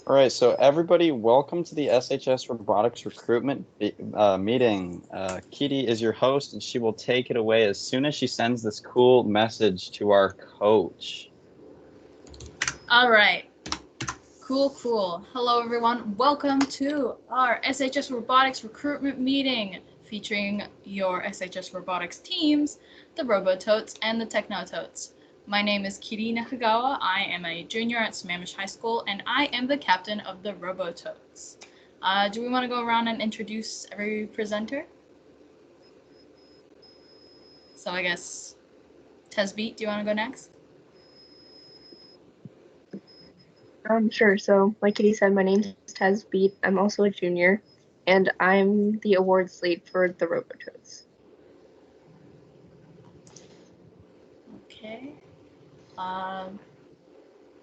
All right, so everybody, welcome to the SHS Robotics Recruitment meeting. Kitty is your host, and she will take it away as soon as she sends this cool message to our coach. All right. Cool. Hello, everyone. Welcome to our SHS Robotics Recruitment meeting featuring your SHS Robotics teams, the Robototes and the Technototes. My name is Kiri Nakagawa. I am a junior at Sammamish High School, and I am the captain of the Robototes. Do we want to go around and introduce every presenter? So I guess, Tesbeat, do you want to go next? Sure. So, like Kitty said, my name's Tesbeat. I'm also a junior, and I'm the awards lead for the Robototes. Okay.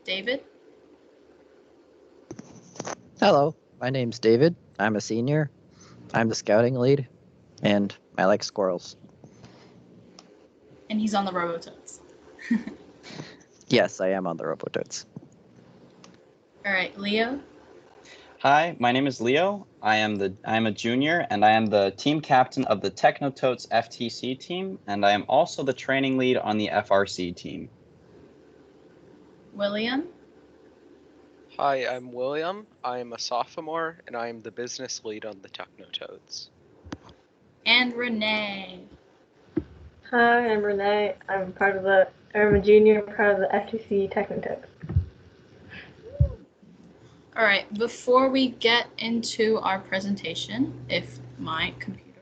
David? Hello, my name's David. I'm a senior. I'm the scouting lead, and I like squirrels. And he's on the Robototes. Yes, I am on the Robototes. All right, Leo? Hi, my name is Leo. I am a junior, and I am the team captain of the Technototes FTC team, and I am also the training lead on the FRC team. William? Hi, I'm William. I'm a sophomore, and I am the business lead on the Technototes. And Renee? Hi, I'm Renee. I'm a junior, part of the FTC Technototes. All right, before we get into our presentation, if my computer...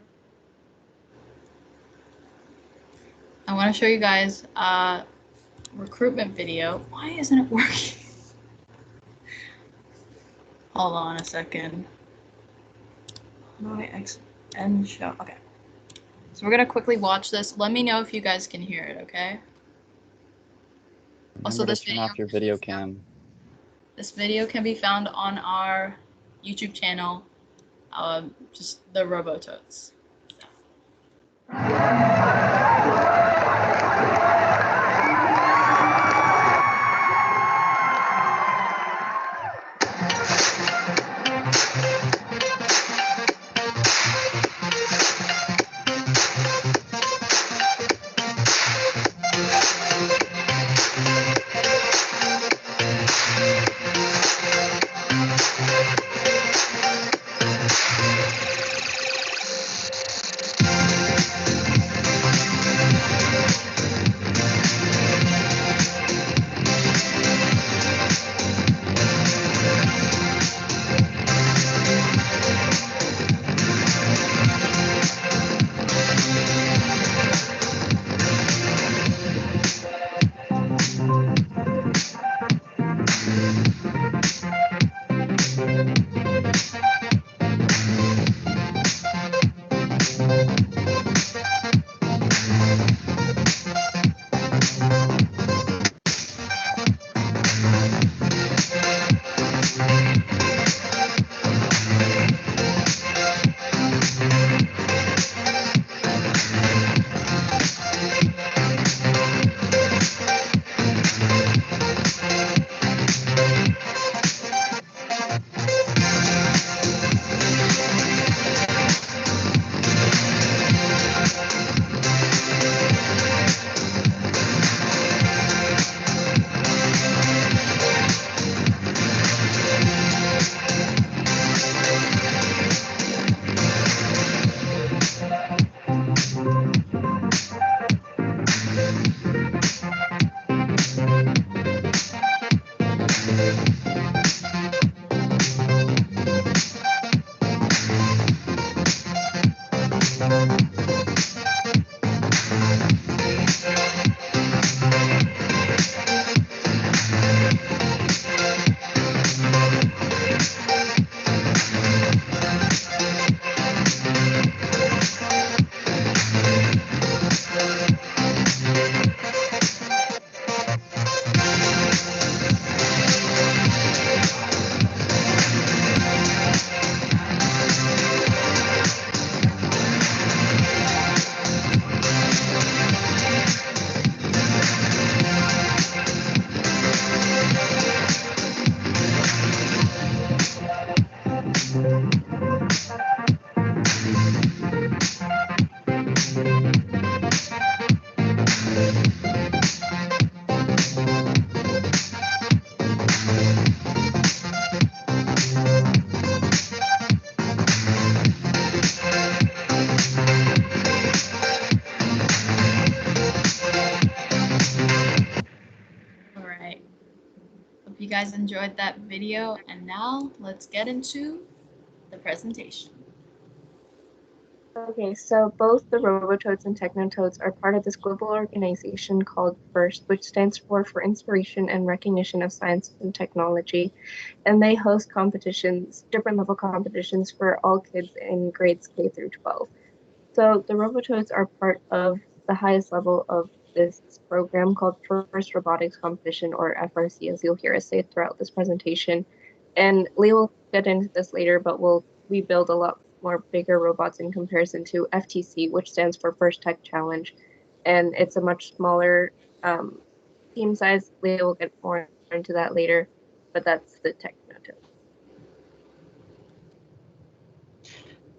I want to show you guys a recruitment video. Why isn't it working? Hold on a second. How do I exit and show? Okay. So we're going to quickly watch this. Let me know if you guys can hear it, okay? Also, Remember this to turn video... off your video cam. This video can be found on our YouTube channel, just the Robototes. Hope you guys enjoyed that video, and now let's get into the presentation. Okay, so both the Robotoads and Technotoads are part of this global organization called FIRST, which stands for Inspiration and Recognition of Science and Technology. And they host competitions, different level competitions for all kids in grades K through 12. So the Robotoads are part of the highest level of this program called First Robotics Competition, or FRC, as you'll hear us say throughout this presentation. And Lee will get into this later, but we build a lot more bigger robots in comparison to FTC, which stands for First Tech Challenge. And it's a much smaller team size. Lee will get more into that later, but that's the Technotoad.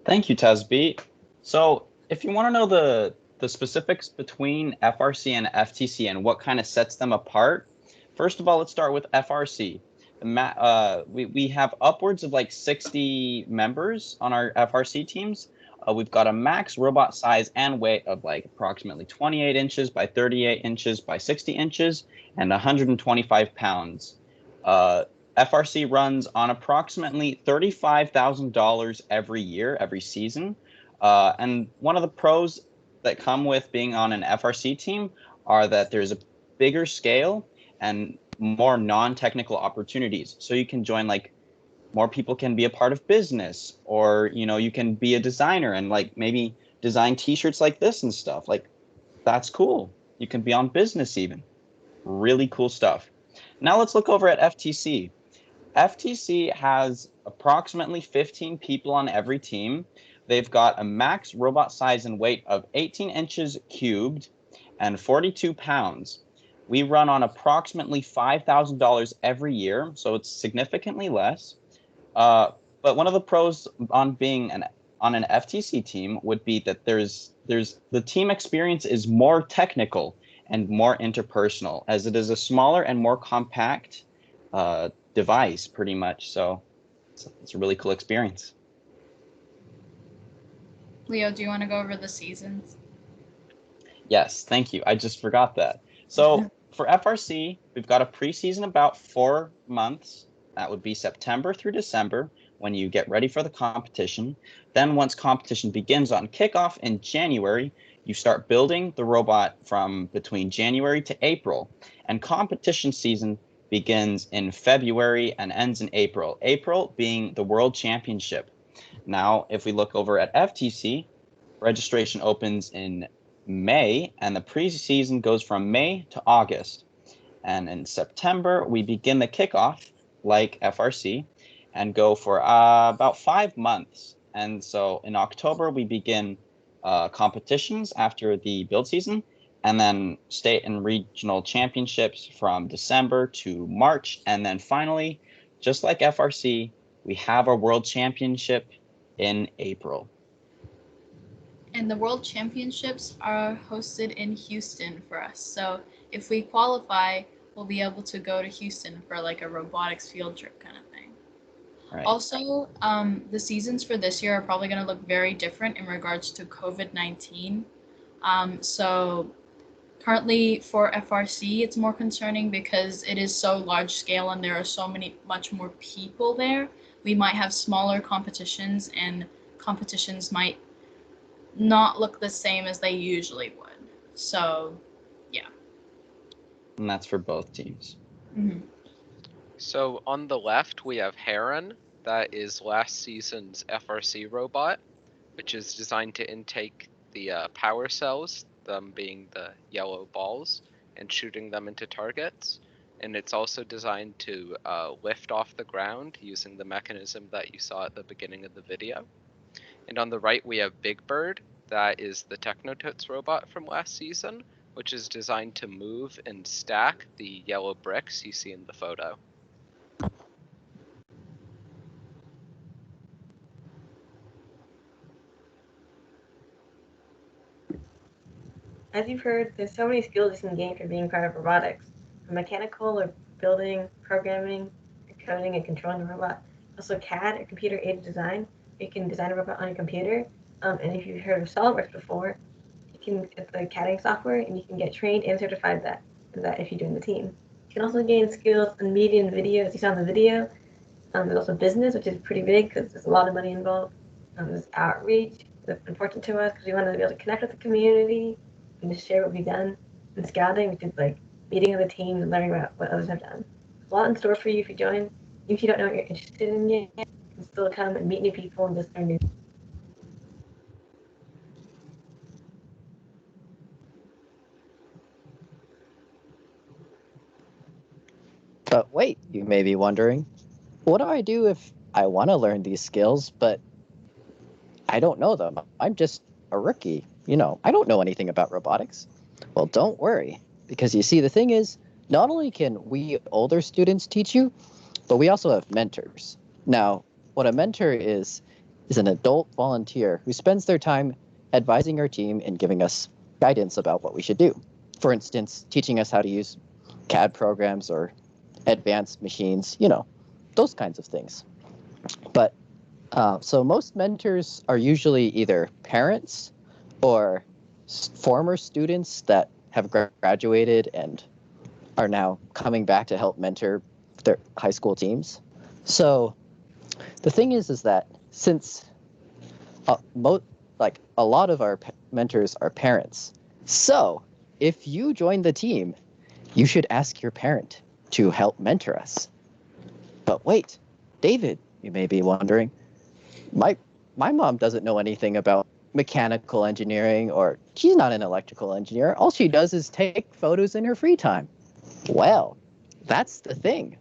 Thank you, Tasbeat. So if you want to know the specifics between FRC and FTC and what kind of sets them apart, first of all, let's start with FRC. We have upwards of like 60 members on our FRC teams. We've got a max robot size and weight of like approximately 28 inches by 38 inches by 60 inches and 125 pounds. FRC runs on approximately $35,000 every year, every season. And one of the pros that come with being on an FRC team are that there's a bigger scale and more non-technical opportunities. So you can join, like, more people can be a part of business, or, you know, you can be a designer and like maybe design t-shirts like this and stuff. Like, that's cool. You can be on business even. Really cool stuff. Now let's look over at FTC. FTC has approximately 15 people on every team. They've got a max robot size and weight of 18 inches cubed and 42 pounds. We run on approximately $5,000 every year, so it's significantly less. But one of the pros on being on an FTC team would be that there's the team experience is more technical and more interpersonal, as it is a smaller and more compact device, pretty much. So it's a really cool experience. Leo, do you want to go over the seasons? Yes, thank you. I just forgot that. So for FRC, we've got a preseason about 4 months. That would be September through December, when you get ready for the competition. Then once competition begins on kickoff in January, you start building the robot from between January to April. And competition season begins in February and ends in April. April being the World Championship. Now, if we look over at FTC, registration opens in May, and the preseason goes from May to August. And in September, we begin the kickoff, like FRC, and go for about 5 months. And so in October, we begin competitions after the build season, and then state and regional championships from December to March. And then finally, just like FRC, we have our World Championship in April. And the World Championships are hosted in Houston for us. So if we qualify, we'll be able to go to Houston for like a robotics field trip kind of thing. Right. Also, the seasons for this year are probably going to look very different in regards to COVID-19. So currently for FRC, it's more concerning because it is so large scale and there are much more people there. We might have smaller competitions, and competitions might not look the same as they usually would. So, yeah. And that's for both teams. Mm-hmm. So on the left, we have Heron. That is last season's FRC robot, which is designed to intake the power cells, them being the yellow balls, and shooting them into targets. And it's also designed to lift off the ground using the mechanism that you saw at the beginning of the video. And on the right, we have Big Bird. That is the Technotoads robot from last season, which is designed to move and stack the yellow bricks you see in the photo. As you've heard, there's so many skills you can gain from being part of robotics, from mechanical or building, programming, coding, and controlling a robot. Also CAD, or computer-aided design. You can design a robot on a computer. And if you've heard of SolidWorks before, you can get the CADing software, and you can get trained and certified that if you join the team. You can also gain skills in media and video, as you saw in the video. There's also business, which is pretty big because there's a lot of money involved. There's outreach, that's important to us because we want to be able to connect with the community and just share what we've done. And scouting, which is like meeting with the team and learning about what others have done. There's a lot in store for you if you join. Even if you don't know what you're interested in yet, you can still come and meet new people and just learn new. But wait, you may be wondering, what do I do if I want to learn these skills, but I don't know them? I'm just a rookie. I don't know anything about robotics. Well, don't worry, because you see, the thing is, not only can we older students teach you, but we also have mentors. Now, what a mentor is an adult volunteer who spends their time advising our team and giving us guidance about what we should do. For instance, teaching us how to use CAD programs or advanced machines, those kinds of things. But so most mentors are usually either parents or former students that have graduated and are now coming back to help mentor their high school teams. So the thing is that since a lot of our mentors are parents, so if you join the team, you should ask your parent to help mentor us. But wait, David, you may be wondering, my mom doesn't know anything about mechanical engineering, or she's not an electrical engineer. All she does is take photos in her free time. Well, that's the thing.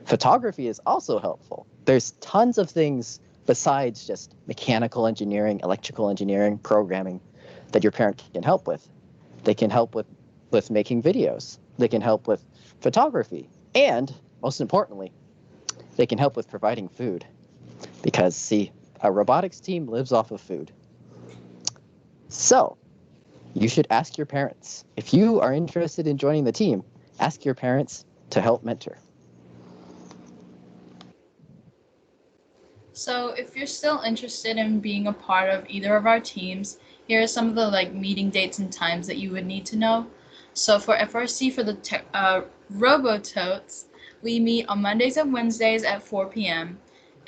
Photography is also helpful. There's tons of things besides just mechanical engineering, electrical engineering, programming that your parent can help with. They can help with making videos. They can help with photography. And most importantly, they can help with providing food. Because, see, a robotics team lives off of food. So, you should ask your parents. If you are interested in joining the team, ask your parents to help mentor. So if you're still interested in being a part of either of our teams, here are some of the meeting dates and times that you would need to know. So for FRC, for the Robototes, we meet on Mondays and Wednesdays at 4 p.m.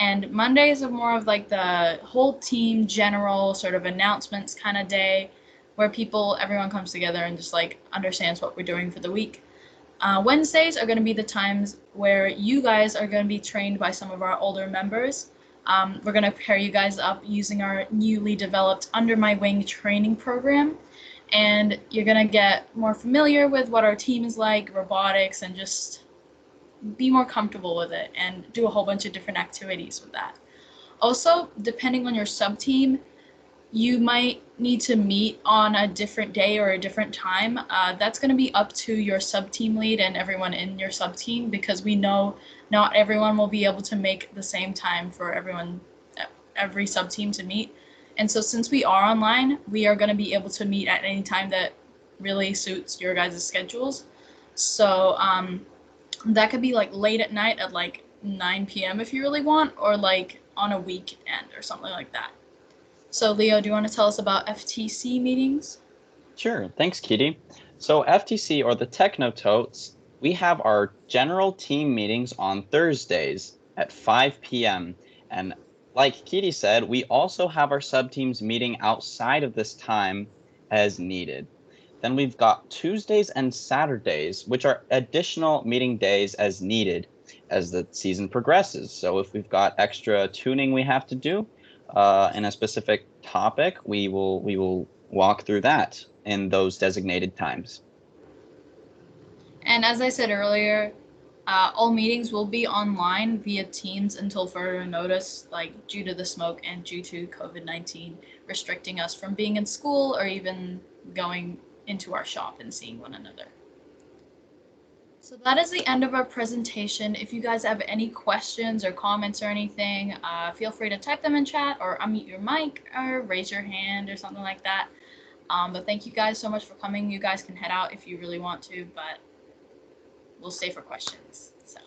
And Mondays are more of the whole team general sort of announcements kind of day where everyone comes together and just understands what we're doing for the week. Wednesdays are going to be the times where you guys are going to be trained by some of our older members. We're going to pair you guys up using our newly developed Under My Wing training program. And you're going to get more familiar with what our team is like, robotics, and just be more comfortable with it and do a whole bunch of different activities with that. Also, depending on your sub-team, you might need to meet on a different day or a different time. That's going to be up to your sub-team lead and everyone in your sub-team, because we know not everyone will be able to make the same time for every sub-team to meet. And so since we are online, we are going to be able to meet at any time that really suits your guys' schedules. So that could be late at night at 9 p.m. if you really want, or on a weekend or something like that. So Leo, do you want to tell us about FTC meetings? Sure, thanks, Kitty. So FTC, or the Technototes, we have our general team meetings on Thursdays at 5 p.m. And like Kitty said, we also have our sub-teams meeting outside of this time as needed. Then we've got Tuesdays and Saturdays, which are additional meeting days as needed as the season progresses. So if we've got extra tuning we have to do in a specific topic, we will walk through that in those designated times. And as I said earlier, all meetings will be online via Teams until further notice, due to the smoke and due to COVID-19 restricting us from being in school or even going into our shop and seeing one another. So that is the end of our presentation. If you guys have any questions or comments or anything, feel free to type them in chat or unmute your mic or raise your hand or something like that. But thank you guys so much for coming. You guys can head out if you really want to, but we'll stay for questions. So.